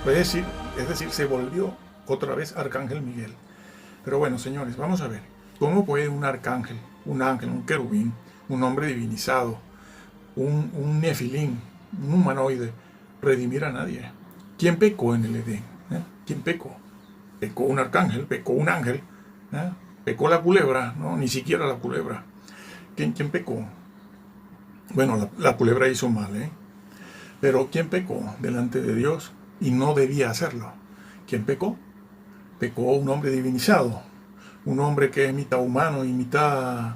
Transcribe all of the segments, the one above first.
Es decir, se volvió otra vez Arcángel Miguel. Pero bueno, señores, vamos a ver. ¿Cómo puede un arcángel, un ángel, un querubín, un hombre divinizado, un nefilín, un humanoide, redimir a nadie? ¿Quién pecó en el Edén? ¿Quién pecó? Pecó un arcángel, pecó un ángel, pecó la culebra, no, ni siquiera la culebra. ¿Quién pecó? Bueno, la culebra hizo mal, pero ¿quién pecó delante de Dios y no debía hacerlo? ¿Quién pecó? Pecó un hombre divinizado, un hombre que es mitad humano y mitad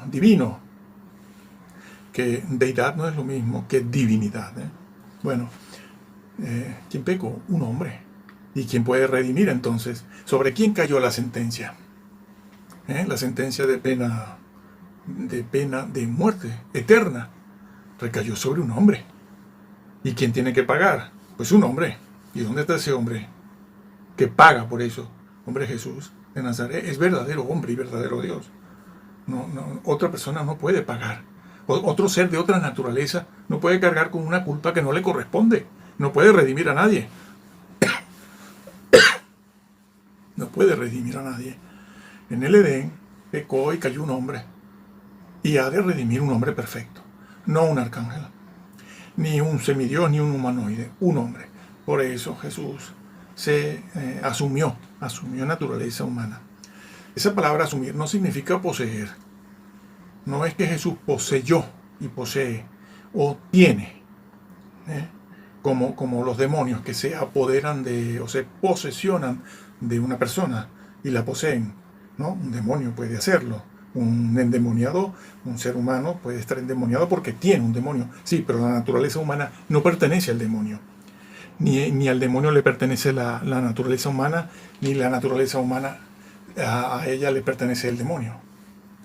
divino, que deidad no es lo mismo que divinidad. Bueno, ¿quién pecó? Un hombre. ¿Y quién puede redimir entonces? ¿Sobre quién cayó la sentencia? La sentencia de pena de muerte eterna recayó sobre un hombre. ¿Y quién tiene que pagar? Pues un hombre. ¿Y dónde está ese hombre que paga por eso? Hombre, Jesús de Nazaret es verdadero hombre y verdadero Dios. Otra persona no puede pagar. Otro ser de otra naturaleza no puede cargar con una culpa que no le corresponde. No puede redimir a nadie. No puede redimir a nadie. En el Edén pecó y cayó un hombre. Y ha de redimir un hombre perfecto. No un arcángel, ni un semidios, ni un humanoide. Un hombre. Por eso Jesús se asumió naturaleza humana. Esa palabra asumir no significa poseer. No es que Jesús poseyó y posee o tiene, como los demonios que se apoderan o se posesionan de una persona y la poseen, ¿no? Un demonio puede hacerlo. Un endemoniado, un ser humano puede estar endemoniado porque tiene un demonio. Sí, pero la naturaleza humana no pertenece al demonio. Ni al demonio le pertenece la naturaleza humana, ni la naturaleza humana a ella le pertenece el demonio,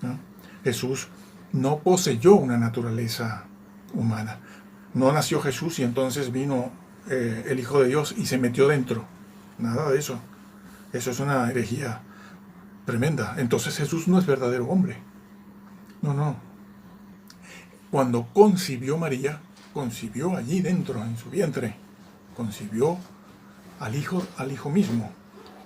¿no? Jesús no poseyó una naturaleza humana. No nació Jesús y entonces vino el Hijo de Dios y se metió dentro. Nada de eso. Eso es una herejía tremenda. Entonces Jesús no es verdadero hombre. No. Cuando concibió María, concibió allí dentro, en su vientre, concibió al hijo mismo.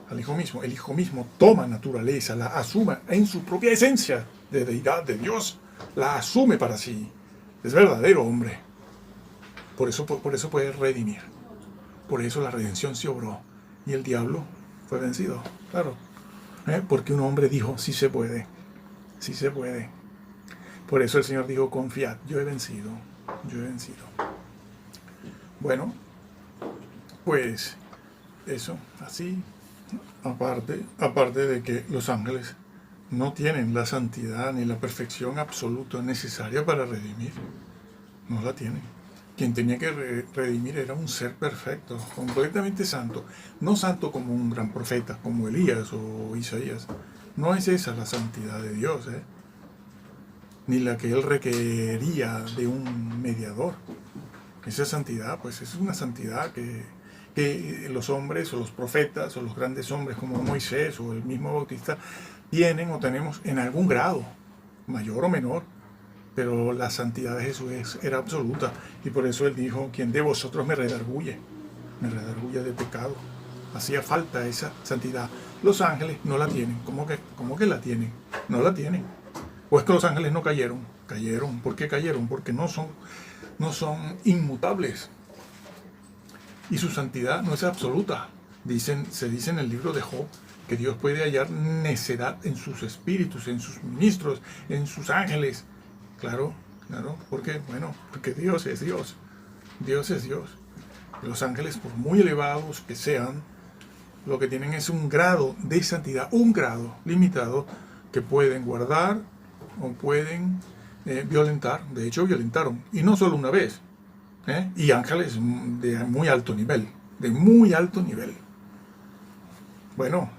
El Hijo mismo toma naturaleza, la asume en su propia esencia de deidad de Dios, la asume para sí. Es verdadero hombre. Por eso puede redimir. Por eso la redención se obró. Y el diablo fue vencido, claro. Porque un hombre dijo, sí se puede. Sí se puede. Por eso el Señor dijo, confiad, yo he vencido. Bueno, pues eso, así. Aparte de que los ángeles no tienen la santidad ni la perfección absoluta necesaria para redimir. No la tienen. Quien tenía que redimir era un ser perfecto, completamente santo. No santo como un gran profeta, como Elías o Isaías. No es esa la santidad de Dios, ni la que Él requería de un mediador. Esa santidad, pues es una santidad que los hombres o los profetas o los grandes hombres como Moisés o el mismo Bautista tienen o tenemos en algún grado, mayor o menor, pero la santidad de Jesús era absoluta y por eso Él dijo, quien de vosotros me redarguye de pecado. Hacía falta esa santidad. Los ángeles no la tienen. ¿Cómo que la tienen? No la tienen. ¿O es que los ángeles no cayeron? Cayeron. ¿Por qué cayeron? Porque no son inmutables. Y su santidad no es absoluta. Se dice en el libro de Job que Dios puede hallar necedad en sus espíritus, en sus ministros, en sus ángeles. Claro. ¿Por qué? Bueno, porque Dios es Dios. Dios es Dios. Los ángeles, por muy elevados que sean, lo que tienen es un grado de santidad, un grado limitado que pueden guardar o pueden violentar. De hecho, violentaron. Y no solo una vez. Y ángeles de muy alto nivel. Bueno,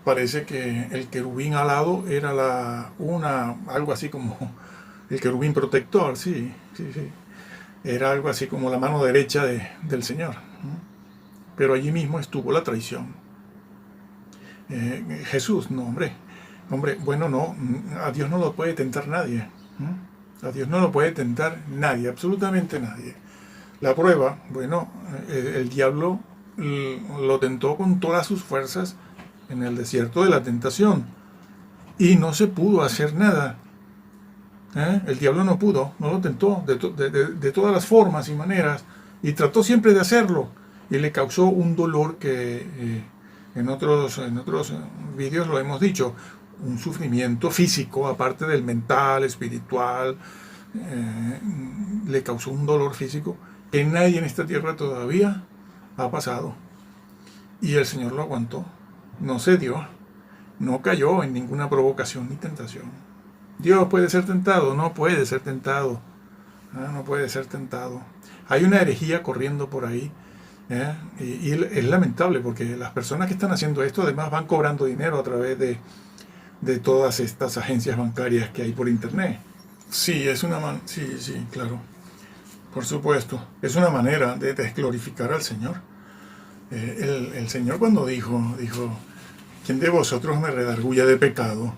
parece que el querubín alado era algo así como el querubín protector, sí. Era algo así como la mano derecha del Señor. Pero allí mismo estuvo la traición. Jesús, no, hombre, bueno, no, a Dios no lo puede tentar nadie. A Dios no lo puede tentar nadie, absolutamente nadie. La prueba, bueno, el diablo lo tentó con todas sus fuerzas en el desierto de la tentación y no se pudo hacer nada. El diablo no pudo, no lo tentó de todas las formas y maneras y trató siempre de hacerlo y le causó un dolor que en otros vídeos lo hemos dicho, un sufrimiento físico, aparte del mental, espiritual, le causó un dolor físico que nadie en esta tierra todavía ha pasado. Y el Señor lo aguantó, no cedió, no cayó en ninguna provocación ni tentación. Dios puede ser tentado, no puede ser tentado, no puede ser tentado. Hay una herejía corriendo por ahí, y es lamentable porque las personas que están haciendo esto además van cobrando dinero a través de todas estas agencias bancarias que hay por internet. Sí, sí, claro, por supuesto. Es una manera de desglorificar al Señor. El Señor cuando dijo, ¿quién de vosotros me redarguya de pecado?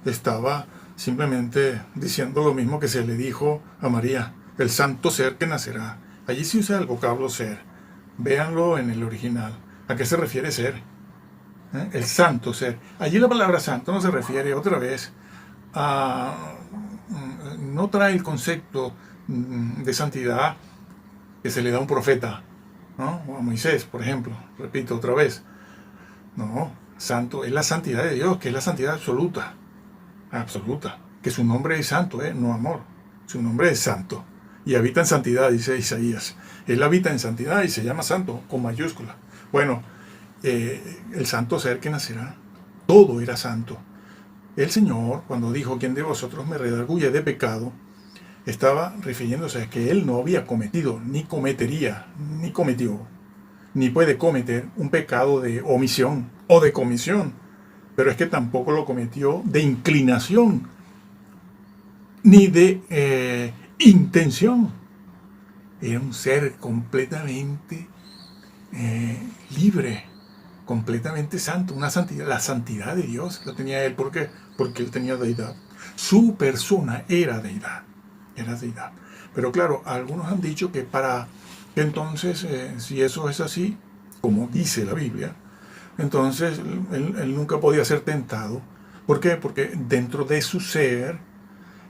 Estaba simplemente diciendo lo mismo que se le dijo a María, el santo ser que nacerá. Allí se usa el vocablo ser. Véanlo en el original. ¿A qué se refiere ser? El santo ser. Allí la palabra santo no se refiere otra vez a... no trae el concepto de santidad que se le da a un profeta, ¿no? O a Moisés, por ejemplo. Repito otra vez. No, santo es la santidad de Dios, que es la santidad absoluta. Absoluta. Que su nombre es santo, no amor. Su nombre es santo. Y habita en santidad, dice Isaías. Él habita en santidad y se llama santo, con mayúscula. Bueno, el santo ser que nacerá, todo era santo. El Señor, cuando dijo, ¿quién de vosotros me redarguye de pecado?, estaba refiriéndose a que Él no había cometido, ni cometería, ni cometió, ni puede cometer un pecado de omisión o de comisión. Pero es que tampoco lo cometió de inclinación, ni de intención. Era un ser completamente libre, completamente santo, una santidad, la santidad de Dios la tenía Él. ¿Por qué? Porque Él tenía deidad. Su persona era deidad, Pero claro, algunos han dicho que para que entonces, si eso es así, como dice la Biblia, entonces él nunca podía ser tentado. ¿Por qué? Porque dentro de su ser,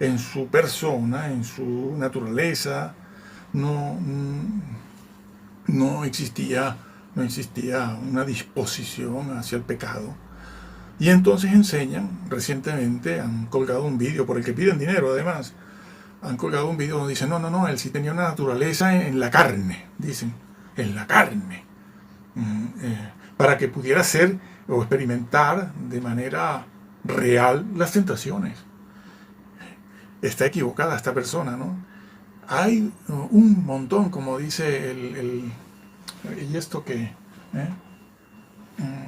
en su persona, en su naturaleza, no existía una disposición hacia el pecado. Y entonces enseñan, recientemente han colgado un vídeo por el que piden dinero además, han colgado un vídeo donde dicen, no, él sí tenía una naturaleza en la carne, dicen, en la carne, para que pudiera ser o experimentar de manera real las tentaciones. Está equivocada esta persona, ¿no? Hay un montón, como dice y esto que,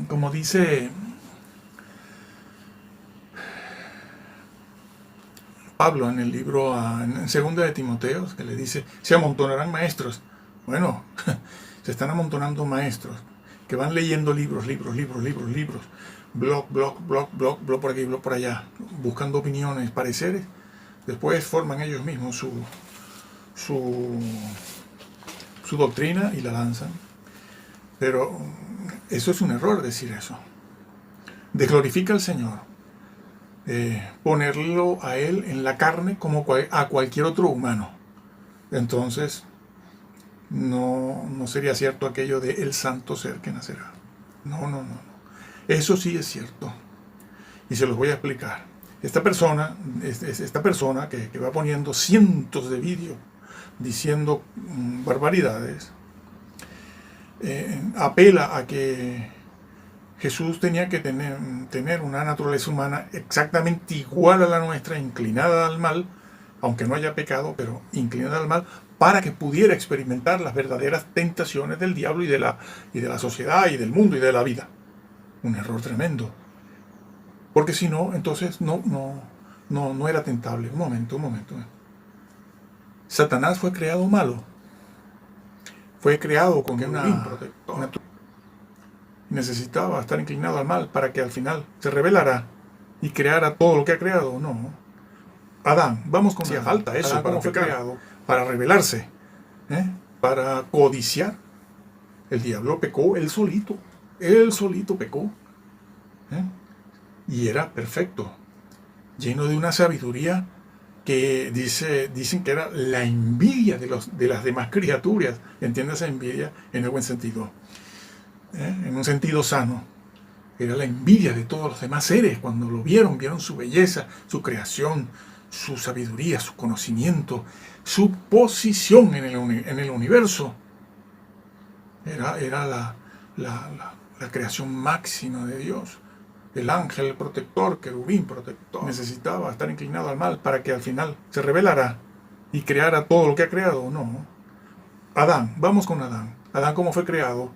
como dice Pablo en el libro, en 2 de Timoteo, que le dice, se amontonarán maestros. Bueno, se están amontonando maestros que van leyendo libros, blog por aquí, blog por allá, buscando opiniones, pareceres. Después forman ellos mismos su doctrina y la lanzan. Pero eso es un error decir eso. Desglorifica al Señor. Ponerlo a Él en la carne como a cualquier otro humano. Entonces, no sería cierto aquello de el santo ser que nacerá. No. Eso sí es cierto. Y se los voy a explicar. Esta persona que va poniendo cientos de vídeos diciendo barbaridades, apela a que Jesús tenía que tener una naturaleza humana exactamente igual a la nuestra, inclinada al mal, aunque no haya pecado, pero inclinada al mal, para que pudiera experimentar las verdaderas tentaciones del diablo y de la sociedad y del mundo y de la vida. Un error tremendo. Porque si no, entonces no era tentable. Un momento. Satanás fue creado malo. Fue creado con una necesitaba estar inclinado al mal para que al final se rebelara y creara todo lo que ha creado. No. Adán, vamos con hacía falta eso para fue creado, para rebelarse. para codiciar. El diablo pecó él solito pecó, ¿eh? Y era perfecto, lleno de una sabiduría que dicen que era la envidia de las demás criaturas. Entiéndase envidia en el buen sentido, en un sentido sano. Era la envidia de todos los demás seres cuando lo vieron su belleza, su creación, su sabiduría, su conocimiento, su posición en el universo. Era la creación máxima de Dios. El ángel protector, querubín protector, necesitaba estar inclinado al mal para que al final se revelara y creara todo lo que ha creado. No. Adán, vamos con Adán. Adán, ¿cómo fue creado?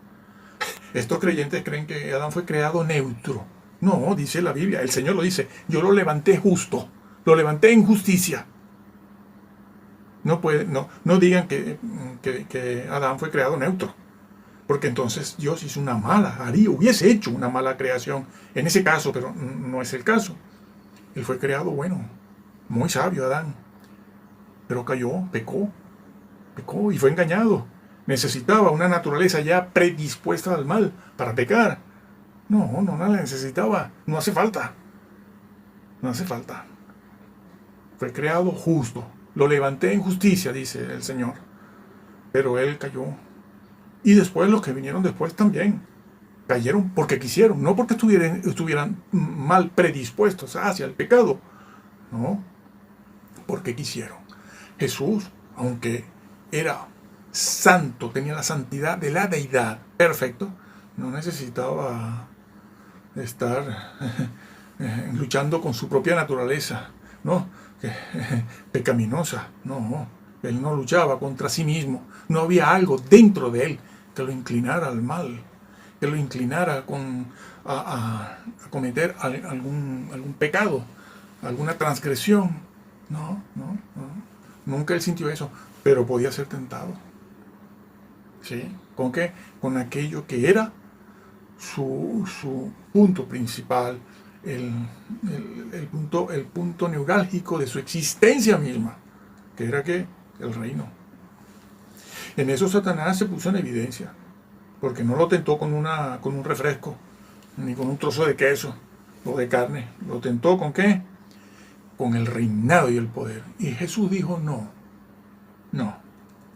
Estos creyentes creen que Adán fue creado neutro. No, dice la Biblia, el Señor lo dice, yo lo levanté justo, lo levanté en justicia. No digan que Adán fue creado neutro, porque entonces Dios hizo hubiese hecho una mala creación en ese caso, pero no es el caso. Él fue creado bueno, muy sabio Adán, pero cayó, pecó y fue engañado. Necesitaba una naturaleza ya predispuesta al mal para pecar. No la necesitaba, no hace falta. Fue creado justo, lo levanté en justicia, dice el Señor, pero él cayó. Y después los que vinieron después también cayeron porque quisieron, no porque estuvieran mal predispuestos hacia el pecado, no, porque quisieron. Jesús, aunque era santo, tenía la santidad de la deidad, perfecto, no necesitaba estar luchando con su propia naturaleza, ¿no? Pecaminosa, no. Él no luchaba contra sí mismo, no había algo dentro de él que lo inclinara al mal, que lo inclinara a cometer algún pecado, alguna transgresión. No. Nunca él sintió eso, pero podía ser tentado. ¿Sí? ¿Con qué? Con aquello que era su punto principal, el punto neurálgico de su existencia misma, que era ¿qué? El reino. En eso Satanás se puso en evidencia, porque no lo tentó con un refresco, ni con un trozo de queso o de carne. Lo tentó ¿con qué? Con el reinado y el poder. Y Jesús dijo no.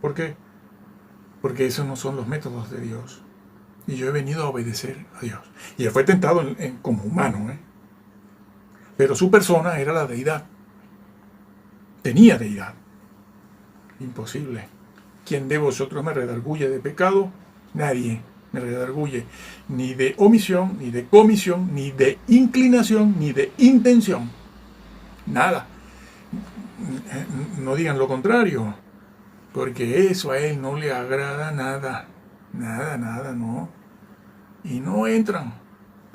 ¿Por qué? Porque esos no son los métodos de Dios. Y yo he venido a obedecer a Dios. Y él fue tentado como humano, pero su persona era la deidad. Tenía deidad. Imposible. ¿Quién de vosotros me redarguye de pecado? Nadie me redarguye. Ni de omisión, ni de comisión, ni de inclinación, ni de intención. Nada. No digan lo contrario, porque eso a él no le agrada nada. Nada, no. Y no entran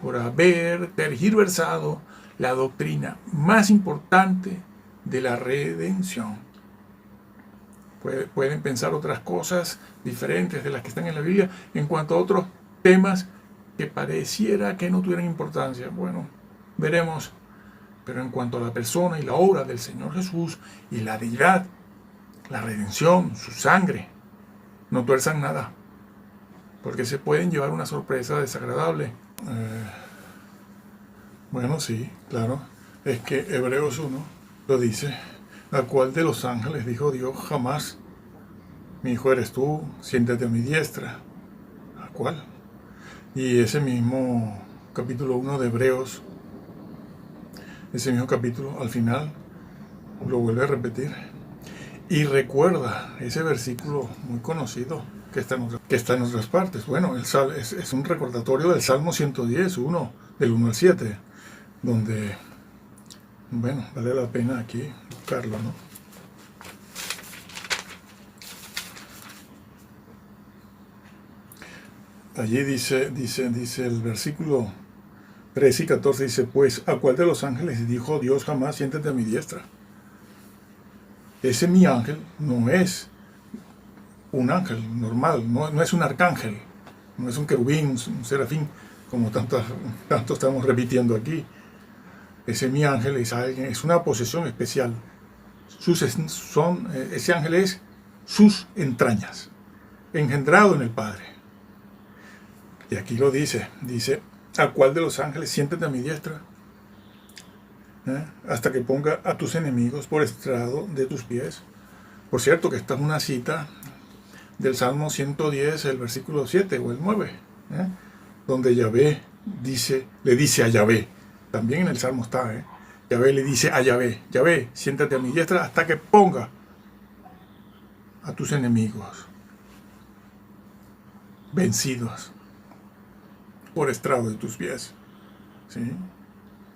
por haber tergiversado la doctrina más importante de la redención. Pueden pensar otras cosas diferentes de las que están en la Biblia en cuanto a otros temas que pareciera que no tuvieran importancia. Bueno, veremos. Pero en cuanto a la persona y la obra del Señor Jesús y la deidad, la redención, su sangre, no tuerzan nada, porque se pueden llevar una sorpresa desagradable. Bueno, sí, claro. Es que Hebreos 1 lo dice. ¿A cuál de los ángeles dijo Dios jamás? Mi hijo eres tú, siéntate a mi diestra? ¿A cuál? Y ese mismo capítulo 1 de Hebreos, ese mismo capítulo, al final, lo vuelve a repetir. Y recuerda ese versículo muy conocido que está en otras partes. Bueno, es un recordatorio del Salmo 110, del 1 al 7, donde, bueno, vale la pena aquí buscarlo, ¿no? Allí dice el versículo 13 y 14, dice, pues, ¿a cuál de los ángeles dijo Dios jamás siéntate a mi diestra? Ese mi ángel no es un ángel normal, no es un arcángel, no es un querubín, un serafín, como tanto estamos repitiendo aquí. Ese mi ángel es una posesión especial. Ese ángel es sus entrañas. engendrado en el Padre. Y aquí lo dice, ¿al cuál de los ángeles siéntate a mi diestra? Hasta que ponga a tus enemigos por estrado de tus pies. Por cierto, que esta es una cita del Salmo 110, el versículo 7 o el 9, donde Yahvé le dice a Yahvé, también en el Salmo está, Yahvé le dice a Yahvé, Yahvé, siéntate a mi diestra hasta que ponga a tus enemigos vencidos por estrado de tus pies. ¿Sí?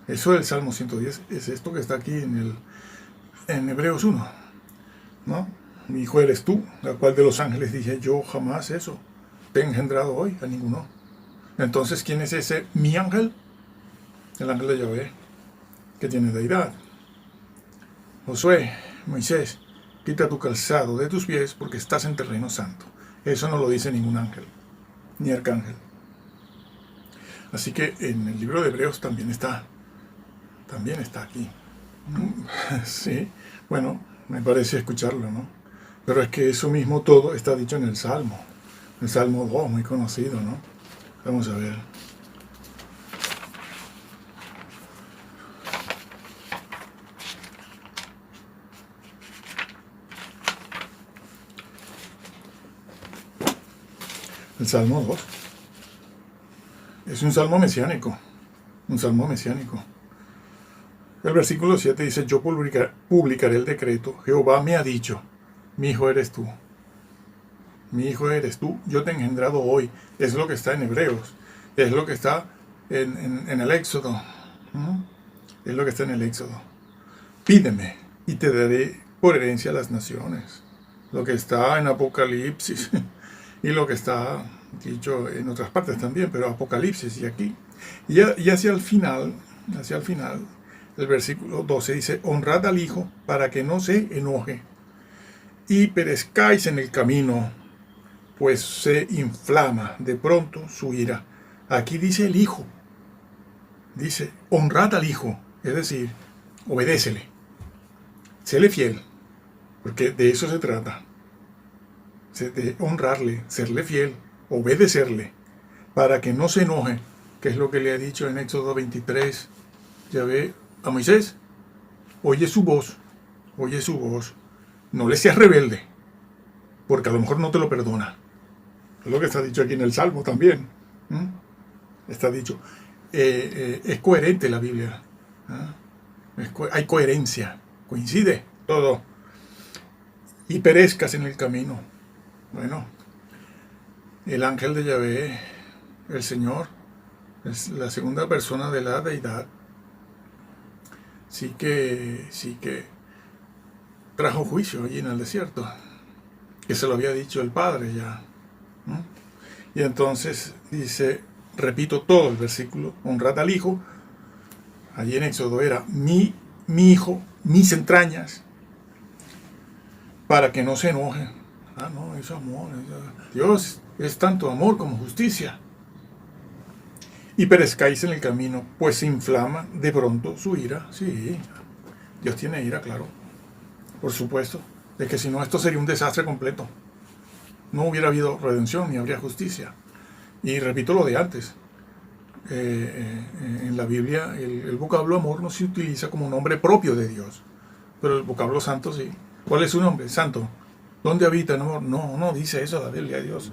Eso del Salmo 110 es esto que está aquí en Hebreos 1, ¿no? Mi hijo eres tú, la cual de los ángeles dije, yo jamás eso te he engendrado hoy, a ninguno. Entonces, ¿quién es ese mi ángel? El ángel de Yahvé, que tiene deidad. Josué, Moisés, quita tu calzado de tus pies porque estás en terreno santo. Eso no lo dice ningún ángel, ni arcángel. Así que en el libro de Hebreos también está aquí. Sí, bueno, me parece escucharlo, ¿no? Pero es que eso mismo todo está dicho en el Salmo 2, muy conocido, ¿no? Vamos a ver. El Salmo 2 es un salmo mesiánico, El versículo 7 dice, yo publicaré el decreto, Jehová me ha dicho, mi hijo eres tú, yo te he engendrado hoy. Es lo que está en Hebreos, es lo que está en el Éxodo, es lo que está en el Éxodo. Pídeme y te daré por herencia a las naciones, lo que está en Apocalipsis y lo que está dicho en otras partes también, pero Apocalipsis y aquí. Y hacia el final, el versículo 12 dice, honrad al Hijo para que no se enoje y perezcáis en el camino, pues se inflama de pronto su ira. Aquí dice el Hijo, dice, honrad al Hijo, es decir, obedécele, séle fiel, porque de eso se trata, de honrarle, serle fiel, obedecerle, para que no se enoje, que es lo que le ha dicho en Éxodo 23, Yahvé a Moisés, oye su voz, no le seas rebelde, porque a lo mejor no te lo perdona. Es lo que está dicho aquí en el Salmo también. Está dicho. Es coherente la Biblia. Hay coherencia. Coincide todo. Y perezcas en el camino. Bueno, el ángel de Yahvé, el Señor, es la segunda persona de la deidad. Sí que trajo juicio allí en el desierto, que se lo había dicho el Padre ya. Y entonces dice, repito todo el versículo, honrad al Hijo. Allí en Éxodo era mi hijo, mis entrañas, para que no se enoje. No, es amor. Dios es tanto amor como justicia. Y perezcáis en el camino, pues se inflama de pronto su ira. Sí, Dios tiene ira, claro. Por supuesto. Es que si no, esto sería un desastre completo. No hubiera habido redención ni habría justicia. Y repito lo de antes. En la Biblia el vocablo amor no se utiliza como nombre propio de Dios. Pero el vocablo santo sí. ¿Cuál es su nombre? Santo. ¿Dónde habita el amor? No dice eso la Biblia de Dios.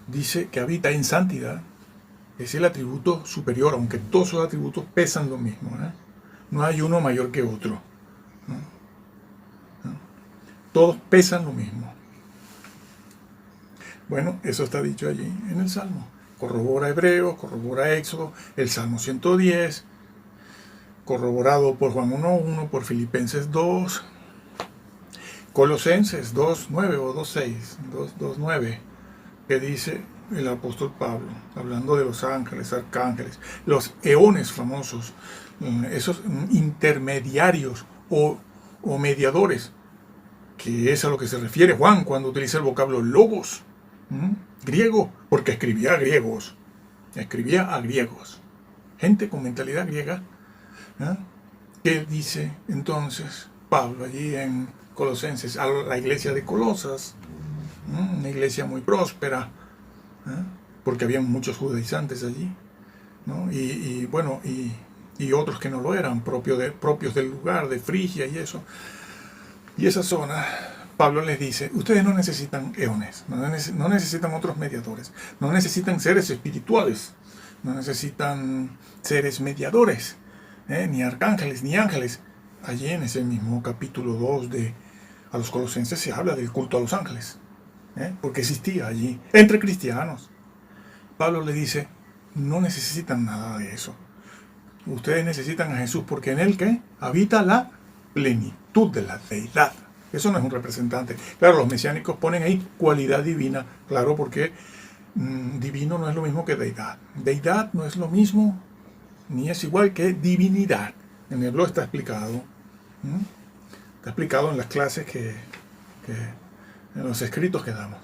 Dice que habita en santidad. Es el atributo superior, aunque todos los atributos pesan lo mismo. No hay uno mayor que otro. Todos pesan lo mismo. Bueno, eso está dicho allí en el Salmo. Corrobora Hebreos, corrobora Éxodo, el Salmo 110, corroborado por Juan 1.1, por Filipenses 2, Colosenses 2.9 o 2.6, que dice el apóstol Pablo, hablando de los ángeles, arcángeles, los eones famosos, esos intermediarios o mediadores, que es a lo que se refiere Juan cuando utiliza el vocablo logos, griego, porque escribía a griegos, gente con mentalidad griega. ¿Qué dice entonces Pablo allí en Colosenses a la iglesia de Colosas? una iglesia muy próspera, ¿eh? Porque había muchos judaizantes allí, ¿no? Y otros que no lo eran, propios del lugar, de Frigia y eso. Y esa zona, Pablo les dice, ustedes no necesitan eones, no necesitan otros mediadores, no necesitan seres espirituales, no necesitan seres mediadores, ni arcángeles, ni ángeles. Allí en ese mismo capítulo 2 de a los Colosenses se habla del culto a los ángeles, porque existía allí, entre cristianos. Pablo le dice, no necesitan nada de eso. Ustedes necesitan a Jesús porque en él ¿qué? Habita la plenitud de la deidad. Eso no es un representante. Claro, los mesiánicos ponen ahí cualidad divina, claro, porque divino no es lo mismo que deidad. Deidad no es lo mismo, ni es igual que divinidad. En el blog está explicado. Está explicado en las clases en los escritos que damos.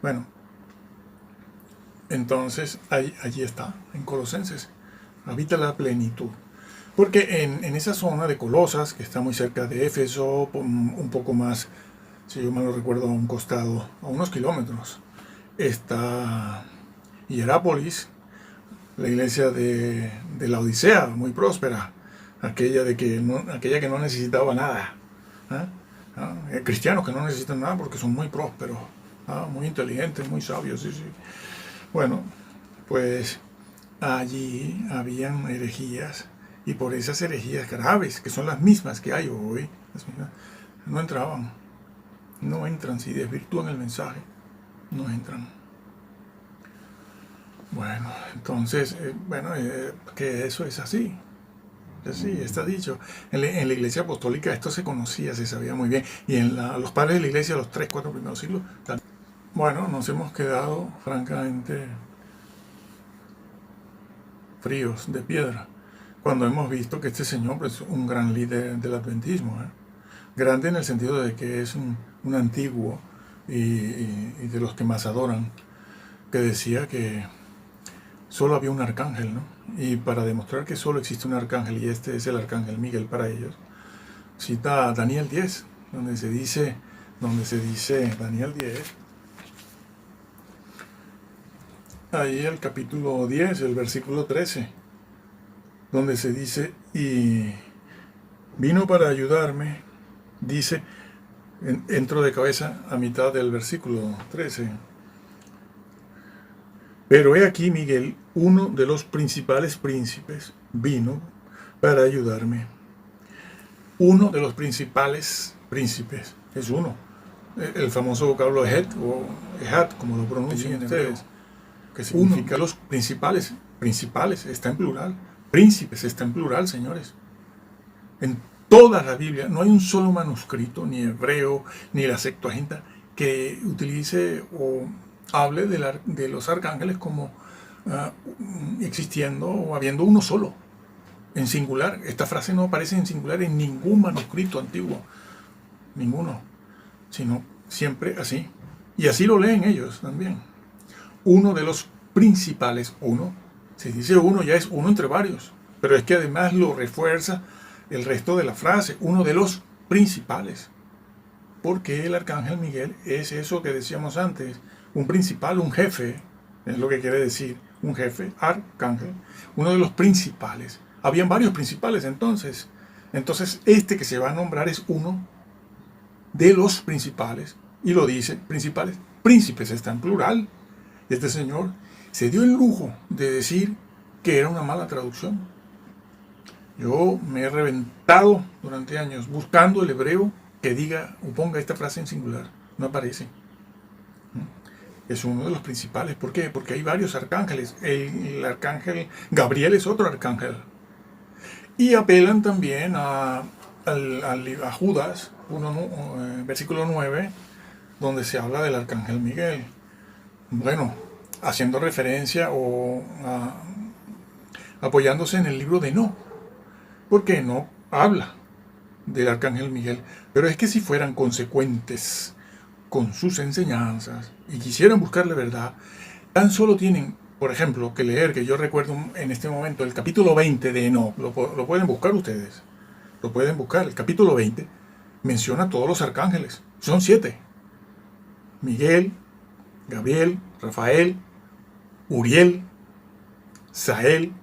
Bueno, entonces allí está, en Colosenses. Habita la plenitud. Porque en esa zona de Colosas, que está muy cerca de Éfeso, un poco más, si yo mal no recuerdo, a un costado, a unos kilómetros, está Hierápolis, la iglesia de la Odisea, muy próspera, aquella que no necesitaba nada. Cristianos que no necesitan nada porque son muy prósperos, muy inteligentes, muy sabios. Sí, sí. Bueno, pues allí habían herejías, y por esas herejías graves, que son las mismas que hay hoy, no entraban. No entran si desvirtúan el mensaje. No entran. Bueno, entonces, que eso es así. Sí, está dicho. En la iglesia apostólica esto se conocía, se sabía muy bien. Y en los padres de la iglesia, los 3, 4 primeros siglos, también. Bueno, nos hemos quedado francamente fríos de piedra cuando hemos visto que este señor es pues, un gran líder del adventismo. Grande en el sentido de que es un antiguo y de los que más adoran, que decía que solo había un arcángel, ¿no? Y para demostrar que solo existe un arcángel, y este es el arcángel Miguel para ellos, cita a Daniel 10, donde se dice Daniel 10, ahí el capítulo 10, el versículo 13, donde se dice, y vino para ayudarme, dice, entro de cabeza a mitad del versículo 13. Pero he aquí Miguel, uno de los principales príncipes, vino para ayudarme. Uno de los principales príncipes, es uno. El famoso vocablo Het o Ehat, como lo pronuncian ustedes, que significa los principales. Principales está en plural. Príncipes está en plural, señores. En toda la Biblia no hay un solo manuscrito, ni hebreo, ni la Septuaginta, que utilice o hable de los arcángeles como existiendo o habiendo uno solo, en singular. Esta frase no aparece en singular en ningún manuscrito antiguo, ninguno, sino siempre así. Y así lo leen ellos también. Uno de los principales, uno, si dice uno ya es uno entre varios, pero es que además lo refuerza el resto de la frase, uno de los principales, porque el arcángel Miguel es eso que decíamos antes, un principal, un jefe, es lo que quiere decir, un jefe, arcángel, uno de los principales. Habían varios principales entonces este que se va a nombrar es uno de los principales, y lo dice, principales, príncipes está en plural. Y este señor se dio el lujo de decir que era una mala traducción. Yo me he reventado durante años buscando el hebreo que diga o ponga esta frase en singular. No aparece. Es uno de los principales. ¿Por qué? Porque hay varios arcángeles. El arcángel Gabriel es otro arcángel. Y apelan también a Judas, versículo 9, donde se habla del arcángel Miguel. Bueno, haciendo referencia o apoyándose en el libro de Enoc, porque no habla del arcángel Miguel. Pero es que si fueran consecuentes con sus enseñanzas y quisieran buscar la verdad, tan solo tienen, por ejemplo, que leer, que yo recuerdo en este momento, el capítulo 20 de Enoc, lo pueden buscar ustedes, lo pueden buscar, el capítulo 20 menciona a todos los arcángeles, son 7, Miguel, Gabriel, Rafael, Uriel, Sael,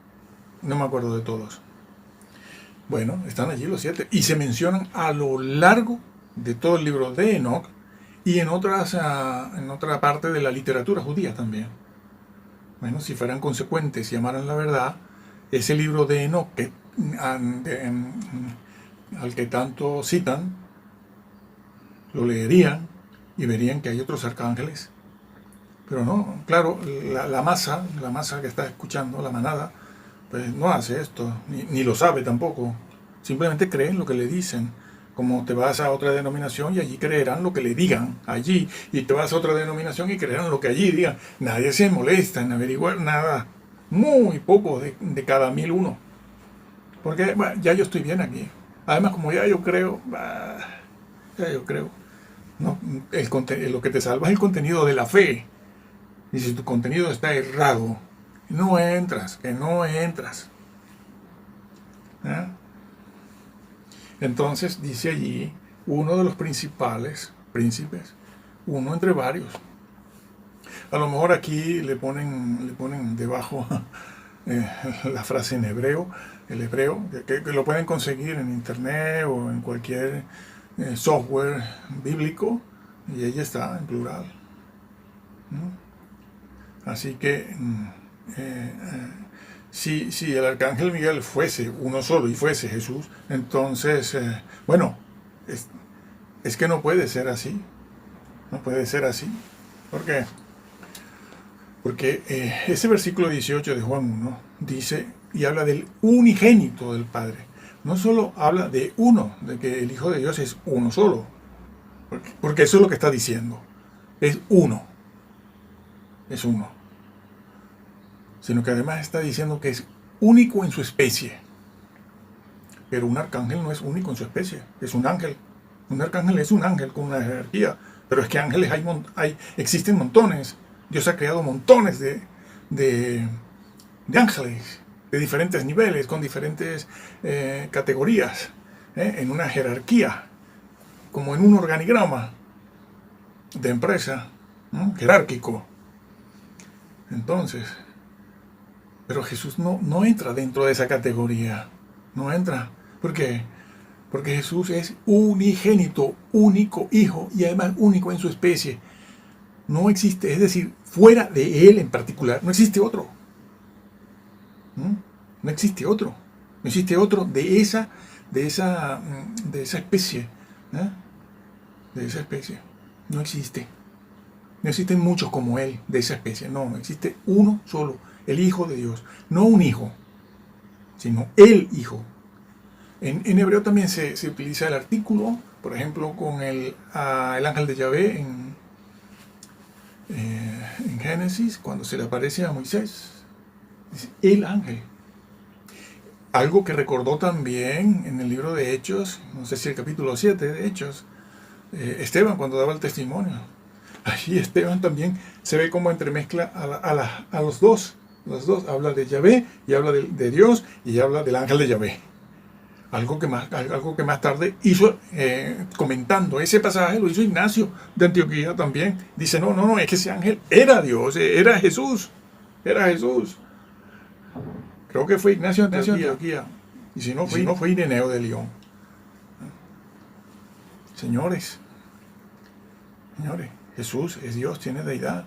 no me acuerdo de todos. Bueno, están allí los 7 y se mencionan a lo largo de todo el libro de Enoch y en otra parte de la literatura judía también. Bueno, si fueran consecuentes y amaran la verdad, ese libro de Enoch al que tanto citan, lo leerían y verían que hay otros arcángeles. Pero no, claro, la masa que está escuchando, la manada, pues no hace esto, ni lo sabe tampoco. Simplemente creen lo que le dicen. Como te vas a otra denominación y allí creerán lo que le digan allí. Y te vas a otra denominación y creerán lo que allí digan. Nadie se molesta en averiguar nada. Muy poco de cada 1001. Porque bueno, ya yo estoy bien aquí. Además, como ya yo creo, no, lo que te salva es el contenido de la fe. Y si tu contenido está errado, no entras, que no entras. ¿Eh? Entonces dice allí uno de los principales príncipes, uno entre varios. A lo mejor aquí le ponen debajo la frase en hebreo, el hebreo, que lo pueden conseguir en internet o en cualquier software bíblico, y ahí está en plural. Así que si el arcángel Miguel fuese uno solo y fuese Jesús, entonces, bueno, es que no puede ser así. No puede ser así. ¿Por qué? Porque ese versículo 18 de Juan 1 dice y habla del unigénito del Padre. No solo habla de uno, de que el Hijo de Dios es uno solo. Porque eso es lo que está diciendo. Es uno. Es uno. Sino que además está diciendo que es único en su especie. Pero un arcángel no es único en su especie, es un ángel. Un arcángel es un ángel con una jerarquía, pero es que ángeles existen montones. Dios ha creado montones de ángeles, de diferentes niveles, con diferentes categorías, en una jerarquía, como en un organigrama de empresa, ¿no? Jerárquico. Entonces, pero Jesús no entra dentro de esa categoría. No entra. ¿Por qué? Porque Jesús es unigénito, único hijo y además único en su especie. No existe, es decir, fuera de él en particular, no existe otro. No existe otro. No existe otro de esa especie. De esa especie. No existe. No existen muchos como él de esa especie. No, existe uno solo. El Hijo de Dios. No un hijo, sino el Hijo. En hebreo también se utiliza el artículo, por ejemplo, con el ángel de Yahvé en Génesis, cuando se le aparece a Moisés. Dice, el ángel. Algo que recordó también en el libro de Hechos, no sé si el capítulo 7 de Hechos, Esteban cuando daba el testimonio. Allí Esteban también se ve como entremezcla a los dos. Los dos, habla de Yahvé y habla de Dios y habla del ángel de Yahvé. Algo que más tarde hizo, comentando ese pasaje, lo hizo Ignacio de Antioquía también. Dice, no, es que ese ángel era Dios, era Jesús. Era Jesús. Creo que fue Ignacio de Antioquía. Y si no fue Ireneo de León. Señores, Jesús es Dios, tiene deidad.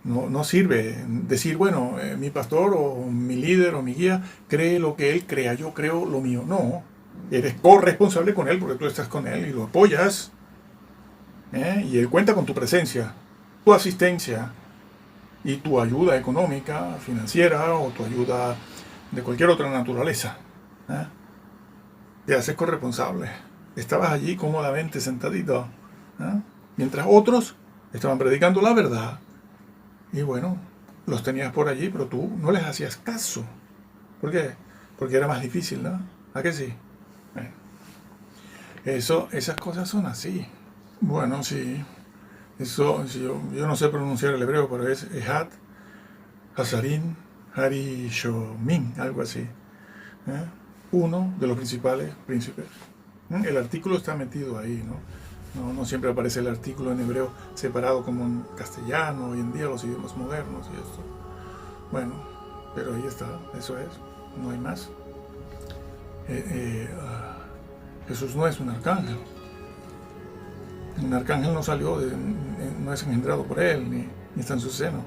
No sirve decir, bueno, mi pastor o mi líder o mi guía cree lo que él crea, yo creo lo mío. No, eres corresponsable con él porque tú estás con él y lo apoyas. Y él cuenta con tu presencia, tu asistencia y tu ayuda económica, financiera o tu ayuda de cualquier otra naturaleza. Te haces corresponsable. Estabas allí cómodamente sentadito, mientras otros estaban predicando la verdad. Y bueno, los tenías por allí, pero tú no les hacías caso. ¿Por qué? Porque era más difícil, ¿no? ¿A qué sí? Esas cosas son así. Bueno, sí. Yo no sé pronunciar el hebreo, pero es Ehad, Hazarin, Harishomin, algo así. Uno de los principales príncipes. El artículo está metido ahí, ¿no? No, no siempre aparece el artículo en hebreo separado como en castellano, hoy en día los idiomas modernos y esto. Bueno, pero ahí está, eso es, no hay más. Jesús no es un arcángel. Un arcángel no salió, no es engendrado por él, ni está en su seno.